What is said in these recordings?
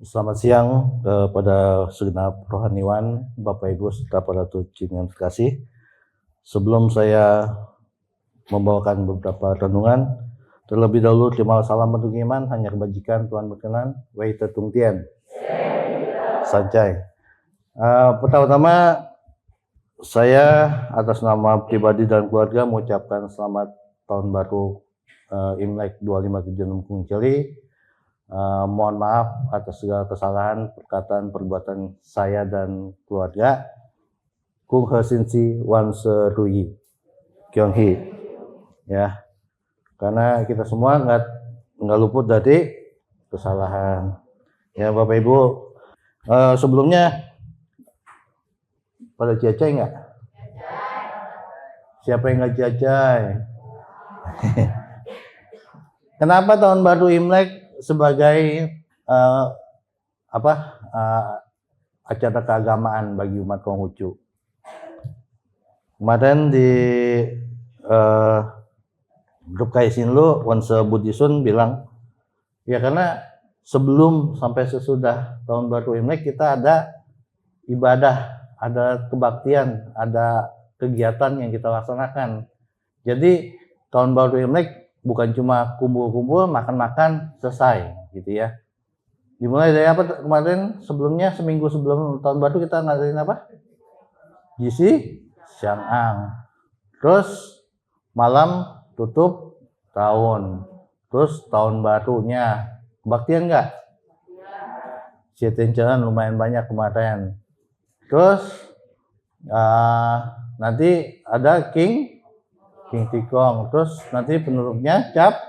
Selamat siang kepada segenap rohaniwan, Bapak Ibu serta para tujuh yang terkasih. Sebelum saya membawakan beberapa renungan, terlebih dahulu terima salam untuk iman, hanya kebajikan Tuhan berkenan, Wei Tetung Tien, Sancai. Pertama-tama saya atas nama pribadi dan keluarga mengucapkan selamat tahun baru Imlek 2576 Kung Celi. Mohon maaf atas segala kesalahan, perkataan, perbuatan saya dan keluarga. Kung Hesinsi Wan Serui Kyong Hee. Ya, karena kita semua nggak luput dari kesalahan. Ya, Bapak Ibu, sebelumnya pada jajai nggak? Siapa yang nggak jajai? Kenapa tahun baru Imlek sebagai acara keagamaan bagi umat Konghucu? Kemarin di grup Kaisinlu, Wanse Budisun bilang, ya karena sebelum sampai sesudah tahun baru Imlek kita ada ibadah, ada kebaktian, ada kegiatan yang kita laksanakan. Jadi tahun baru Imlek bukan cuma kumpul-kumpul, makan-makan, selesai gitu ya. Dimulai dari apa kemarin? Sebelumnya, seminggu sebelum tahun baru kita ngadain apa? Jisi Siang'ang. Terus malam tutup tahun. Terus tahun barunya kebaktian nggak? Sietencean lumayan banyak kemarin. Terus nanti ada King Tikong, terus nanti penurutnya Cap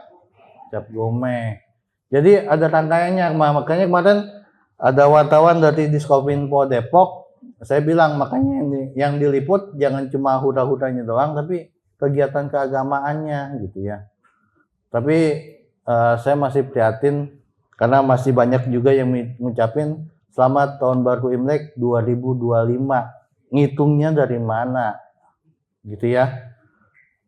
Gome. Jadi ada rangkaiannya, makanya kemarin ada wartawan dari Diskominfo Depok, saya bilang makanya yang diliput jangan cuma huda-hudanya doang, tapi kegiatan keagamaannya gitu ya. Tapi saya masih prihatin karena masih banyak juga yang ngucapin selamat tahun baru Imlek 2025. Ngitungnya dari mana? Gitu ya.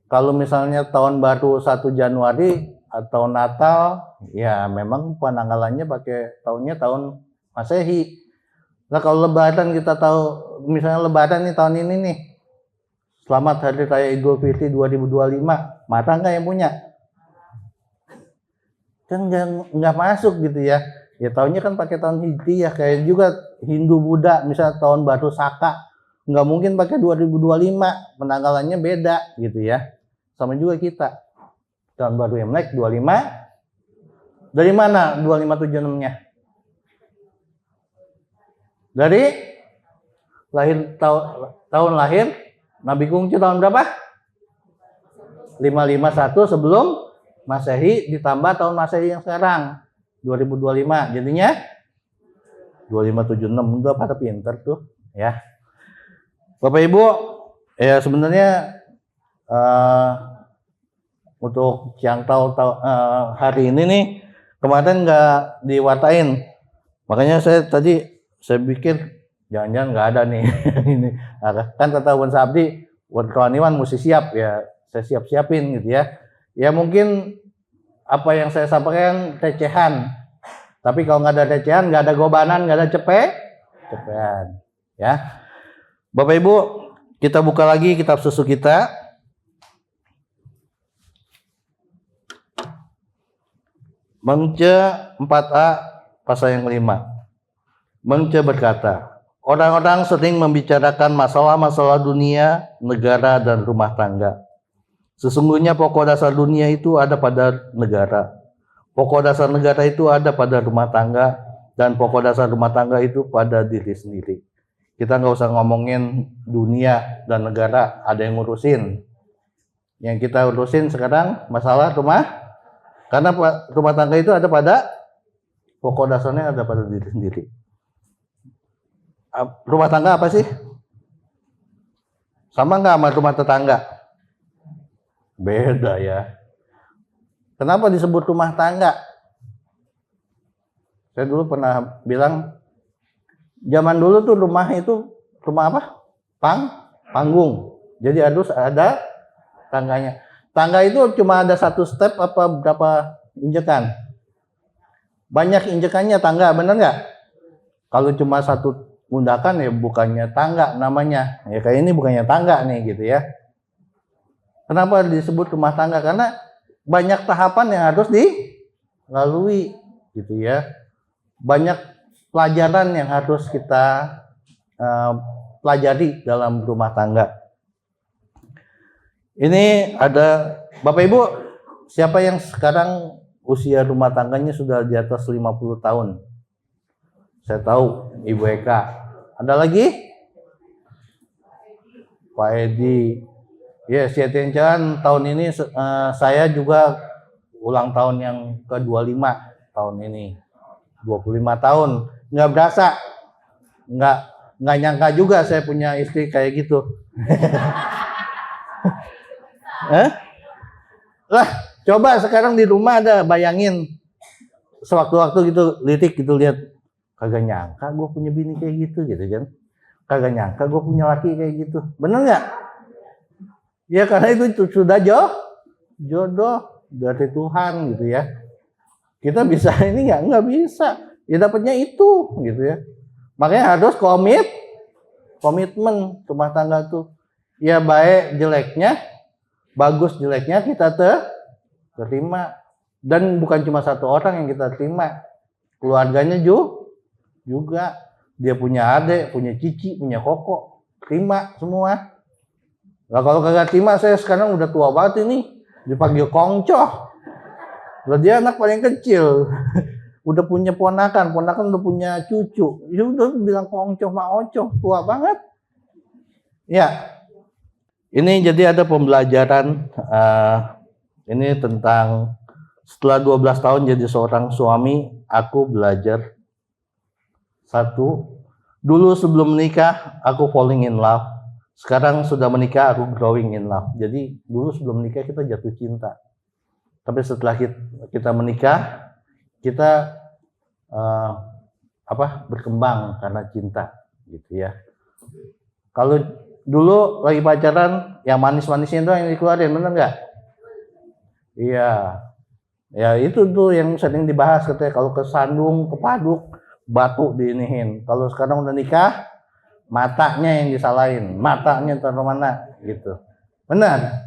Kalau misalnya tahun baru 1 Januari atau Natal, ya memang penanggalannya pakai tahun Masehi. Nah kalau Lebaran kita tahu, misalnya Lebaran nih tahun ini nih, Selamat Hari Raya Idul Fitri 2025, mata nggak yang punya? Kan nggak masuk gitu ya. Ya tahunnya kan pakai tahun Hijriah, kayak juga Hindu Buddha, misalnya tahun baru Saka, nggak mungkin pakai 2025, penanggalannya beda gitu ya. Sama juga kita, tahun baru Imlek 25, dari mana 2576-nya? Dari lahir tahun lahir Nabi Kungcu tahun berapa? 551 sebelum Masehi ditambah tahun Masehi yang sekarang 2025, jadinya 2576. Udah pada pinter tuh ya. Bapak Ibu, ya sebenarnya untuk yang tahu hari ini nih, kemarin nggak diwatain, makanya saya pikir jangan-jangan nggak ada nih. Ini kan kata Wan Sabdi, Wan Rohaniwan mesti siap ya, saya siapin gitu ya. Ya mungkin apa yang saya sampaikan recehan, tapi kalau nggak ada recehan, nggak ada gobanan, nggak ada cepean ya. Bapak Ibu, kita buka lagi kitab susu kita. Mengce 4a pasal yang 5. Mengce berkata, orang-orang sering membicarakan masalah-masalah dunia, negara, dan rumah tangga. Sesungguhnya pokok dasar dunia itu ada pada negara. Pokok dasar negara itu ada pada rumah tangga, dan pokok dasar rumah tangga itu pada diri sendiri. Kita nggak usah ngomongin dunia dan negara, ada yang ngurusin. Yang kita urusin sekarang masalah rumah, karena rumah tangga itu ada pada pokok dasarnya, ada pada diri sendiri. Rumah tangga apa sih? Sama nggak sama rumah tetangga? Beda ya. Kenapa disebut rumah tangga? Saya dulu pernah bilang, zaman dulu tuh rumah itu rumah apa? Panggung. Jadi harus ada tangganya. Tangga itu cuma ada satu step apa berapa injekan? Banyak injekannya tangga, benar nggak? Kalau cuma satu undakan ya bukannya tangga namanya. Ya kayak ini bukannya tangga nih gitu ya. Kenapa disebut rumah tangga? Karena banyak tahapan yang harus dilalui gitu ya. Banyak pelajaran yang harus kita pelajari dalam rumah tangga. Ini ada Bapak Ibu, siapa yang sekarang usia rumah tangganya sudah di atas 50 tahun? Saya tahu Ibu Eka. Ada lagi? Pak Edi. Ya, Sietiencan tahun ini saya juga ulang tahun yang ke-25 tahun ini. 25 tahun. Nggak berasa. Nggak nyangka juga saya punya istri kayak gitu. Lah, coba sekarang di rumah ada bayangin sewaktu-waktu gitu litik gitu lihat, kagak nyangka gue punya bini kayak gitu kan, kagak nyangka gue punya laki kayak gitu, bener nggak? Ya karena itu sudah jodoh dari Tuhan gitu ya. Kita bisa ini nggak bisa, ya dapatnya itu gitu ya. Makanya harus komitmen rumah tangga tuh. Ya baik jeleknya, bagus jeleknya kita terima. Dan bukan cuma satu orang yang kita terima, keluarganya juga. Dia punya adik, punya cici, punya koko, terima semua. Nah kalau kagak terima, saya sekarang udah tua banget ini, dipanggil kongcoh. Lah dia anak paling kecil. Udah punya ponakan udah punya cucu. Ya udah bilang kongcoh maocoh, tua banget. Ya. Ini jadi ada pembelajaran ini tentang setelah 12 tahun jadi seorang suami, aku belajar satu. Dulu sebelum menikah aku falling in love. Sekarang sudah menikah aku growing in love. Jadi dulu sebelum menikah kita jatuh cinta. Tapi setelah kita menikah, kita berkembang karena cinta gitu ya. Kalau dulu lagi pacaran, yang manis-manisnya itu yang dikeluarin, bener nggak? Iya. Ya itu tuh yang sering dibahas katanya, kalau kesandung, kepaduk, batu diinihin. Kalau sekarang udah nikah, matanya yang disalahin, matanya taruh mana gitu. Benar?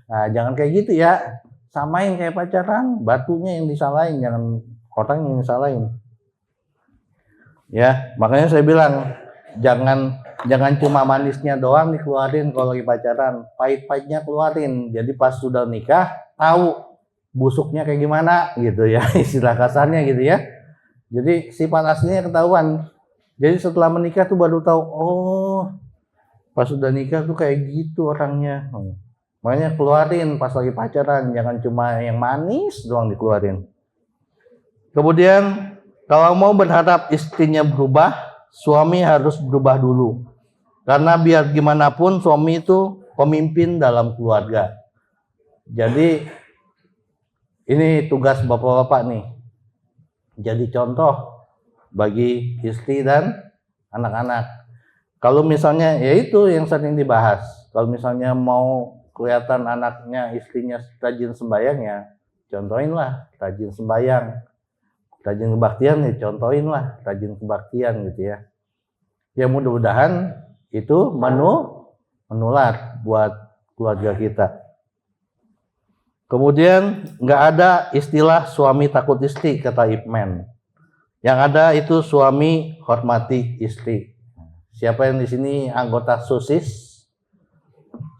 Nah jangan kayak gitu ya. Samain kayak pacaran, batunya yang disalahin, jangan orang yang disalahin. Ya, makanya saya bilang jangan cuma manisnya doang dikeluarin kalau lagi pacaran, pahit-pahitnya keluarin. Jadi pas sudah nikah tahu busuknya kayak gimana gitu ya, istilah kasarnya gitu ya. Jadi sifat aslinya ketahuan. Jadi setelah menikah tuh baru tahu, oh pas sudah nikah tuh kayak gitu orangnya. Makanya keluarin pas lagi pacaran, jangan cuma yang manis doang dikeluarin. Kemudian kalau mau berharap istrinya berubah, suami harus berubah dulu. Karena biar gimana pun suami itu pemimpin dalam keluarga. Jadi ini tugas bapak-bapak nih. Jadi contoh bagi istri dan anak-anak. Kalau misalnya ya itu yang sering dibahas. Kalau misalnya mau kelihatan anaknya, istrinya rajin sembahyang ya contohinlah rajin sembahyang. Rajin kebaktian ya contohinlah rajin kebaktian gitu ya. Ya mudah-mudahan itu menular buat keluarga kita. Kemudian nggak ada istilah suami takut istri kata Ipman. Yang ada itu suami hormati istri. Siapa yang di sini anggota SOSIS?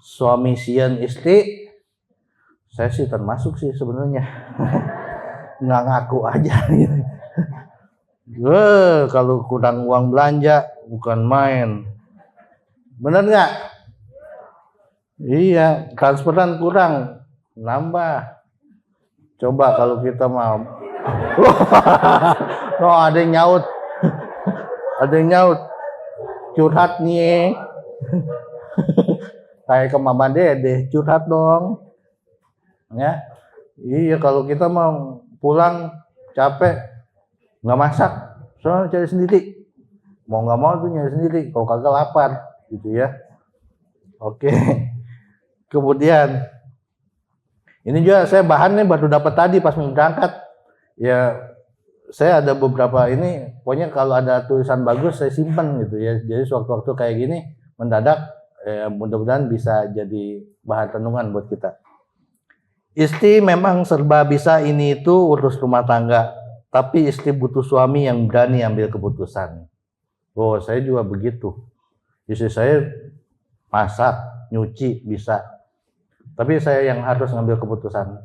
Suami sian istri? Saya sih termasuk sih sebenarnya. Nggak ngaku aja gitu. Kalau kurang uang belanja bukan main. Bener nggak? Iya, transferan kurang, nambah. Coba kalau kita mau. Oh, ada yang nyaut. Ada yang nyaut. Curhat nih. Kayak ke Mama Dede, curhat dong. Ya. Iya, kalau kita mau pulang capek, nggak masak, soalnya cari sendiri. Mau nggak mau tuh nyari sendiri. Kalau kagak lapar, gitu ya. Oke. Kemudian ini juga saya bahannya baru dapat tadi pas mau berangkat. Ya saya ada beberapa ini, pokoknya kalau ada tulisan bagus saya simpan gitu ya. Jadi sewaktu-waktu kayak gini mendadak, mudah-mudahan bisa jadi bahan renungan buat kita. Istri memang serba bisa ini itu urus rumah tangga, tapi istri butuh suami yang berani ambil keputusan. Oh, saya juga begitu. Istri saya masak, nyuci bisa, tapi saya yang harus ngambil keputusan.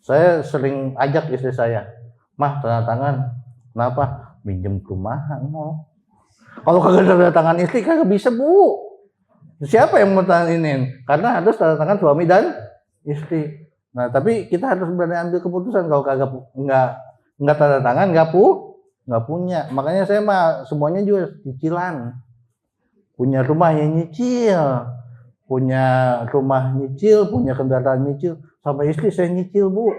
Saya sering ajak istri saya, "Mah, tanda tangan." "Kenapa?" "Minjem perumahan." "Oh." Kalau kagak tanda tangan istri kagak bisa, Bu. Siapa yang mau tanda ini? Karena harus tanda tangan suami dan istri. Nah, tapi kita harus berani ambil keputusan. Kalau kagak nggak tanda tangan, nggak punya. Makanya saya mah semuanya juga cicilan. Punya rumah yang nyicil, punya rumah nyicil, punya kendaraan nyicil, sampai istri saya nyicil, Bu.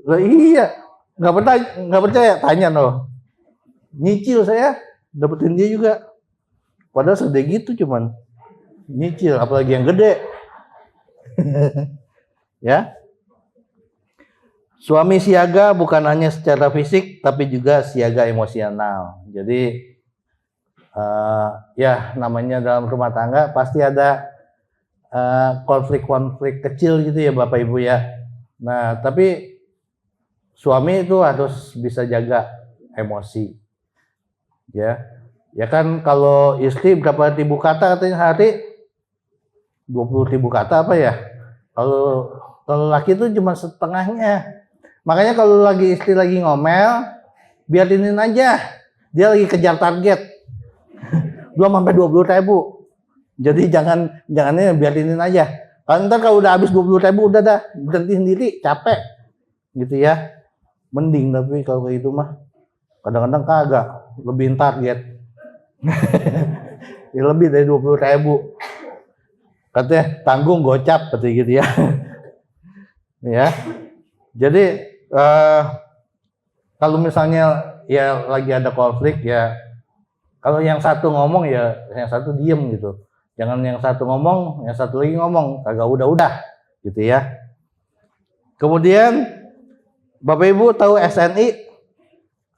Lah iya, nggak percaya, tanya loh. Nyicil saya, dapetin dia juga. Padahal segede gitu cuman nyicil, apalagi yang gede. Ya. Suami siaga bukan hanya secara fisik, tapi juga siaga emosional. Jadi ya namanya dalam rumah tangga pasti ada konflik-konflik kecil gitu ya Bapak Ibu ya. Nah, tapi suami itu harus bisa jaga emosi. Ya. Ya kan kalau istri berapa ribu kata katanya hari? 20.000 kata apa ya? Kalau laki itu cuma setengahnya. Makanya kalau lagi istri lagi ngomel, biarinin aja. Dia lagi kejar target. Belum sampai 20.000. Jadi jangannya biarinin aja. Kalau ntar kalau udah habis 20.000 udah dah berhenti sendiri, capek. Gitu ya. Mending tapi kalau kayak gitu mah kadang-kadang kagak, lebihin target. Ya lebih dari 20.000. Katanya tanggung gocap seperti gitu ya. Ya. Jadi kalau misalnya ya lagi ada konflik ya, kalau yang satu ngomong ya yang satu diem gitu. Jangan yang satu ngomong, yang satu lagi ngomong, kagak udah gitu ya. Kemudian Bapak Ibu tahu SNI,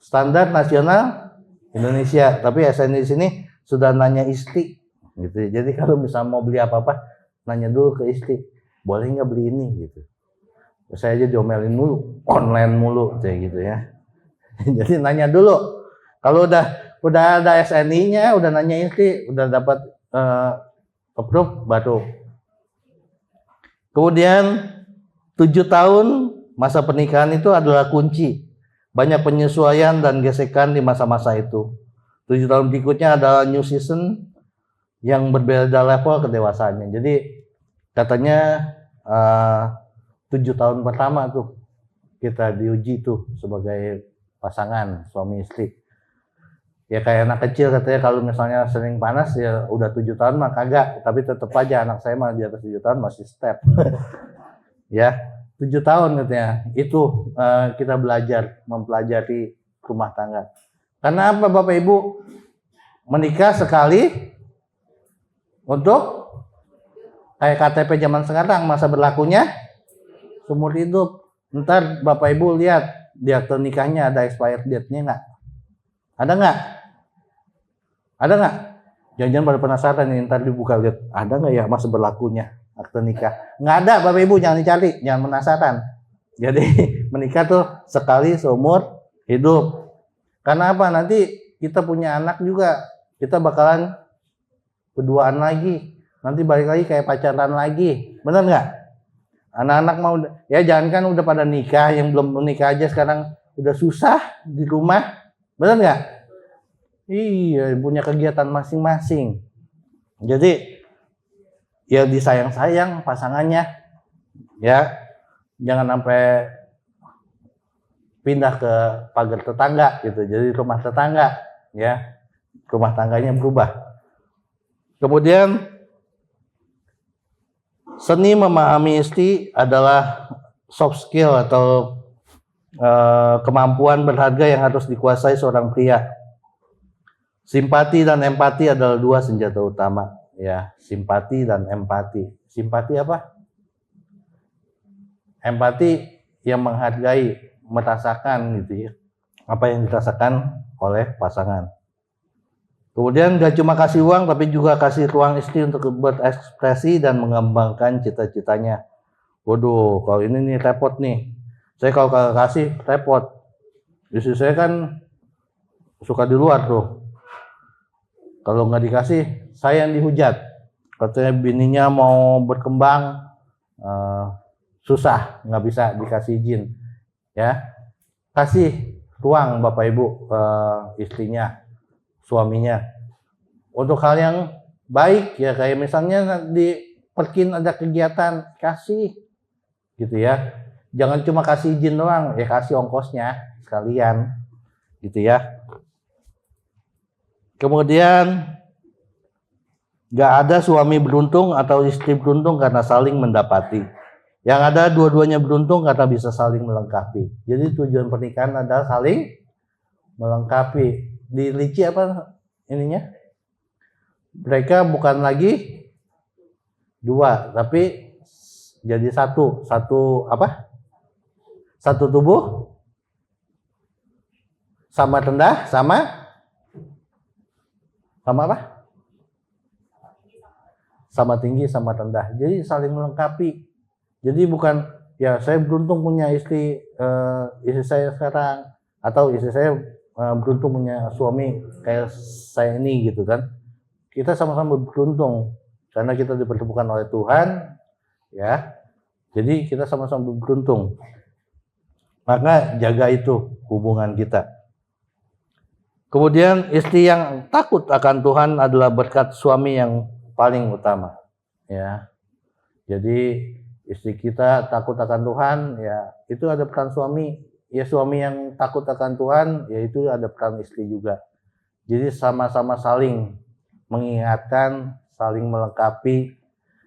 Standar Nasional Indonesia, tapi SNI di sini sudah nanya istri gitu. Jadi kalau misalnya mau beli apa-apa nanya dulu ke istri, boleh nggak beli ini gitu. Saya aja diomelin mulu, online mulu kayak gitu ya. Jadi nanya dulu. Kalau udah ada SNI-nya, udah nanya istri, udah dapat approve baru. Kemudian 7 tahun masa pernikahan itu adalah kunci. Banyak penyesuaian dan gesekan di masa-masa itu. 7 tahun berikutnya adalah new season yang berbeda level kedewasaannya. Jadi katanya 7 tahun pertama tuh kita diuji tuh sebagai pasangan suami istri. Ya kayak anak kecil katanya kalau misalnya sering panas ya udah 7 tahun mah kagak, tapi tetap aja anak saya mah di atas 7 tahun masih step. Ya, 7 tahun katanya. Itu kita mempelajari rumah tangga. Karena apa Bapak Ibu? Menikah sekali untuk kayak KTP zaman sekarang masa berlakunya seumur hidup. Ntar Bapak Ibu lihat di akte nikahnya ada expired date-nya nggak? Ada nggak? Ada nggak? Jangan-jangan pada penasaran nih, ntar dibuka lihat ada nggak ya masa berlakunya akte nikah? Nggak ada Bapak Ibu, jangan dicari, jangan penasaran. Jadi menikah tuh sekali seumur hidup. Karena apa? Nanti kita punya anak juga, kita bakalan berduaan lagi. Nanti balik lagi kayak pacaran lagi, bener nggak? Anak-anak mau ya jangan kan udah pada nikah, yang belum menikah aja sekarang udah susah di rumah, bener nggak? Iya, punya kegiatan masing-masing. Jadi ya disayang-sayang pasangannya, ya jangan sampai pindah ke pagar tetangga gitu. Jadi rumah tetangga, ya rumah tangganya berubah. Kemudian seni memahami istri adalah soft skill atau kemampuan berharga yang harus dikuasai seorang pria. Simpati dan empati adalah dua senjata utama, ya. Simpati dan empati. Simpati apa? Empati yang menghargai, merasakan gitu ya, apa yang dirasakan oleh pasangan. Kemudian gak cuma kasih uang, tapi juga kasih ruang istri untuk berekspresi dan mengembangkan cita-citanya. Waduh, kalau ini nih repot nih. Saya kalau kasih repot. Istri saya kan suka di luar tuh. Kalau nggak dikasih, saya yang dihujat. Katanya bininya mau berkembang, susah, nggak bisa dikasih izin. Ya, kasih ruang Bapak Ibu istrinya, suaminya. Untuk hal yang baik ya, kayak misalnya di Perkin ada kegiatan, kasih gitu ya. Jangan cuma kasih izin doang, ya kasih ongkosnya sekalian gitu ya. Kemudian gak ada suami beruntung atau istri beruntung karena saling mendapati. Yang ada dua-duanya beruntung karena bisa saling melengkapi. Jadi tujuan pernikahan adalah saling melengkapi. Di Lici apa ininya? Mereka bukan lagi dua, tapi jadi satu. Satu apa? Satu tubuh, sama rendah, sama apa? Sama tinggi, sama rendah. Jadi saling melengkapi. Jadi bukan ya saya beruntung punya istri saya sekarang, atau istri saya beruntung punya suami kayak saya ini gitu kan. Kita sama-sama beruntung karena kita dipertemukan oleh Tuhan, ya. Jadi kita sama-sama beruntung. Maka jaga itu hubungan kita. Kemudian istri yang takut akan Tuhan adalah berkat suami yang paling utama, ya. Jadi istri kita takut akan Tuhan, ya itu ada peran suami. Ya suami yang takut akan Tuhan, ya itu ada peran istri juga. Jadi sama-sama saling mengingatkan, saling melengkapi,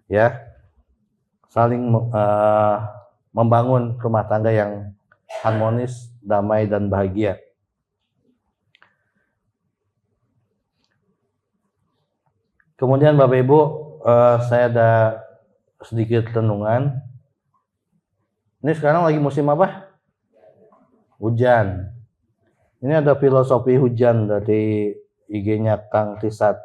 ya, saling membangun rumah tangga yang harmonis, damai dan bahagia. Kemudian Bapak Ibu, saya ada sedikit renungan. Ini sekarang lagi musim apa? Hujan. Ini ada filosofi hujan dari IG-nya Kang Tisat.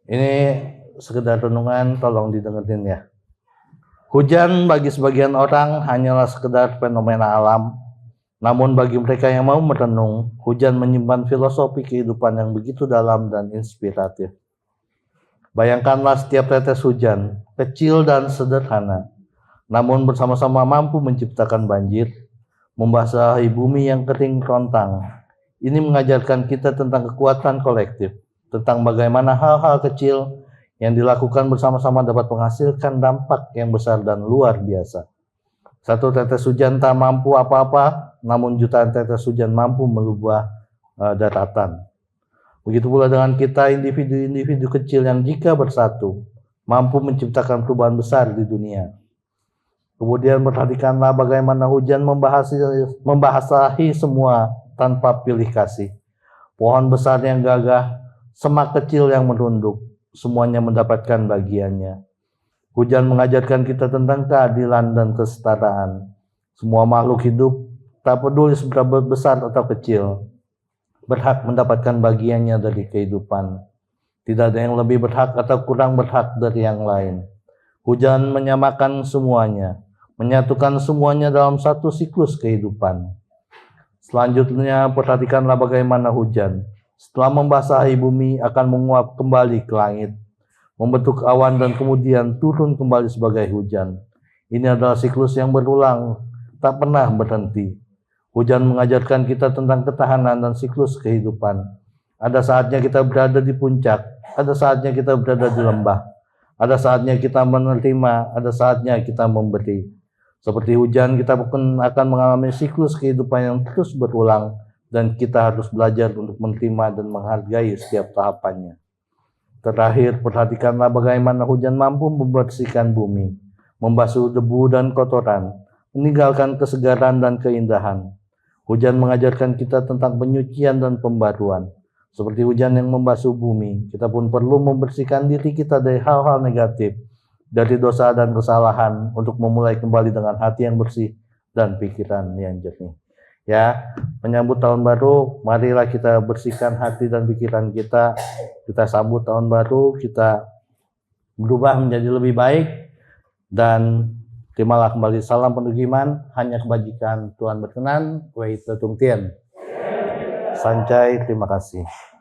Ini sekedar renungan, tolong didengerin ya. Hujan bagi sebagian orang hanyalah sekedar fenomena alam. Namun bagi mereka yang mau merenung, hujan menyimpan filosofi kehidupan yang begitu dalam dan inspiratif. Bayangkanlah setiap tetes hujan, kecil dan sederhana, namun bersama-sama mampu menciptakan banjir, membasahi bumi yang kering kerontang. Ini mengajarkan kita tentang kekuatan kolektif, tentang bagaimana hal-hal kecil yang dilakukan bersama-sama dapat menghasilkan dampak yang besar dan luar biasa. Satu tetes hujan tak mampu apa-apa, namun jutaan tetes hujan mampu melubah daratan. Begitu pula dengan kita, individu-individu kecil yang jika bersatu, mampu menciptakan perubahan besar di dunia. Kemudian perhatikanlah bagaimana hujan membasahi semua tanpa pilih kasih. Pohon besar yang gagah, semak kecil yang merunduk, semuanya mendapatkan bagiannya. Hujan mengajarkan kita tentang keadilan dan kesetaraan. Semua makhluk hidup, tak peduli seberapa besar atau kecil, berhak mendapatkan bagiannya dari kehidupan. Tidak ada yang lebih berhak atau kurang berhak dari yang lain. Hujan menyamakan semuanya, menyatukan semuanya dalam satu siklus kehidupan. Selanjutnya, perhatikanlah bagaimana hujan, setelah membasahi bumi, akan menguap kembali ke langit, membentuk awan dan kemudian turun kembali sebagai hujan. Ini adalah siklus yang berulang, tak pernah berhenti. Hujan mengajarkan kita tentang ketahanan dan siklus kehidupan. Ada saatnya kita berada di puncak, ada saatnya kita berada di lembah, ada saatnya kita menerima, ada saatnya kita memberi. Seperti hujan, kita akan mengalami siklus kehidupan yang terus berulang, dan kita harus belajar untuk menerima dan menghargai setiap tahapannya. Terakhir, perhatikanlah bagaimana hujan mampu membersihkan bumi, membasuh debu dan kotoran, meninggalkan kesegaran dan keindahan. Hujan mengajarkan kita tentang penyucian dan pembaruan. Seperti hujan yang membasuh bumi, kita pun perlu membersihkan diri kita dari hal-hal negatif, dari dosa dan kesalahan untuk memulai kembali dengan hati yang bersih dan pikiran yang jernih. Ya, menyambut tahun baru, marilah kita bersihkan hati dan pikiran kita. Kita sambut tahun baru, kita berubah menjadi lebih baik, dan terimalah kembali salam penuh iman, hanya kebajikan Tuhan berkenan. Wei Tetung Tien. Sancai, terima kasih.